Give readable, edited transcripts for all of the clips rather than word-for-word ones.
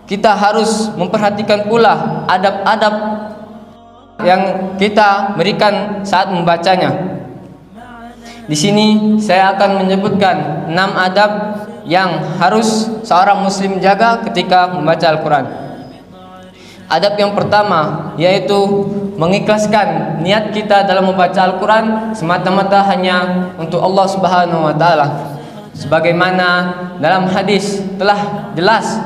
kita harus memperhatikan pula adab-adab yang kita berikan saat membacanya. Di sini saya akan menyebutkan 6 adab yang harus seorang muslim jaga ketika membaca Al-Quran. Adab yang pertama yaitu mengikhlaskan niat kita dalam membaca Al-Quran semata-mata hanya untuk Allah Subhanahu wa Ta'ala. Sebagaimana dalam hadis telah jelas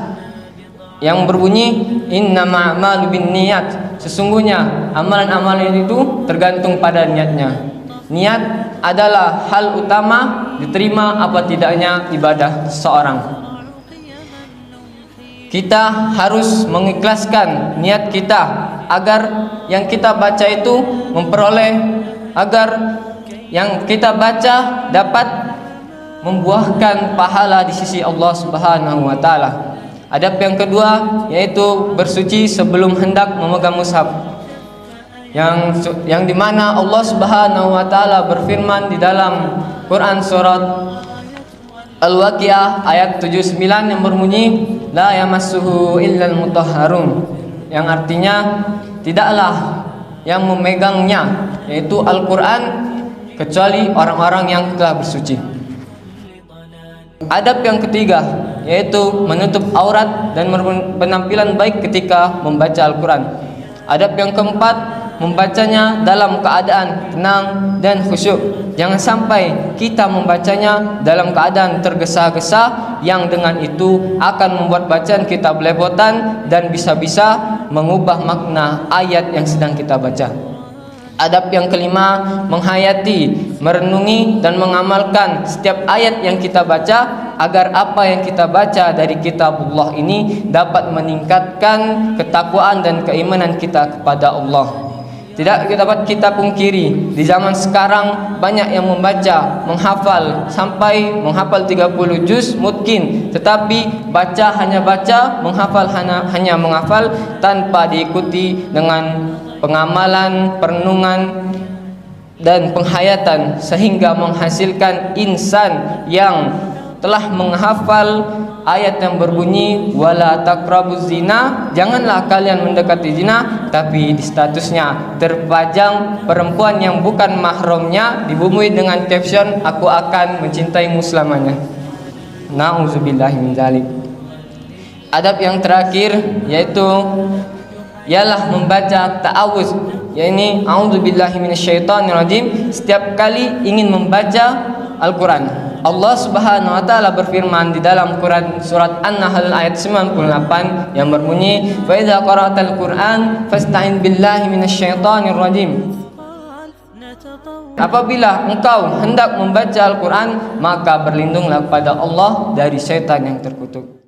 yang berbunyi innamal a'malu binniyat, sesungguhnya amalan-amalan itu tergantung pada niatnya. Niat adalah hal utama diterima apa tidaknya ibadah seseorang. Kita harus mengikhlaskan niat kita agar yang kita baca itu memperoleh, agar yang kita baca dapat membuahkan pahala di sisi Allah Subhanahu wa Ta'ala. Adab yang kedua yaitu bersuci sebelum hendak memegang mushaf, yang dimana Allah Subhanahu wa Ta'ala berfirman di dalam Quran surat Al-Waqiah ayat 79 yang berbunyi la yamassuhu illal mutahharun, yang artinya tidaklah yang memegangnya yaitu Al-Quran kecuali orang-orang yang telah bersuci. Adab yang ketiga yaitu menutup aurat dan penampilan baik ketika membaca Al-Quran. Adab yang keempat, membacanya dalam keadaan tenang dan khusyuk. Jangan sampai kita membacanya dalam keadaan tergesa-gesa, yang dengan itu akan membuat bacaan kita belepotan dan bisa-bisa mengubah makna ayat yang sedang kita baca. Adab yang kelima, menghayati, merenungi dan mengamalkan setiap ayat yang kita baca agar apa yang kita baca dari kitabullah ini dapat meningkatkan ketakwaan dan keimanan kita kepada Allah. Tidak dapat kita pungkiri, di zaman sekarang banyak yang membaca, menghafal sampai menghafal 30 juz mungkin, tetapi hanya baca, menghafal hanya menghafal tanpa diikuti dengan pengamalan, perenungan dan penghayatan, sehingga menghasilkan insan yang telah menghafal ayat yang berbunyi wala taqrabuz zina, janganlah kalian mendekati zina, tapi di statusnya terpajang perempuan yang bukan mahramnya dibumbui dengan caption aku akan mencintaimu selamanya. Nauzubillahi min dzalik. Adab yang terakhir yaitu ialah membaca ta'awuz, yakni a'udzubillahi minasyaitonirrajim setiap kali ingin membaca Al-Quran. Allah Subhanahu wa Ta'ala berfirman di dalam Quran surat An-Nahl ayat 98 yang berbunyi fa idza qara'tal Qur'an fasta'in billahi minasyaitonirrajim. Apabila engkau hendak membaca Al-Quran, maka berlindunglah kepada Allah dari syaitan yang terkutuk.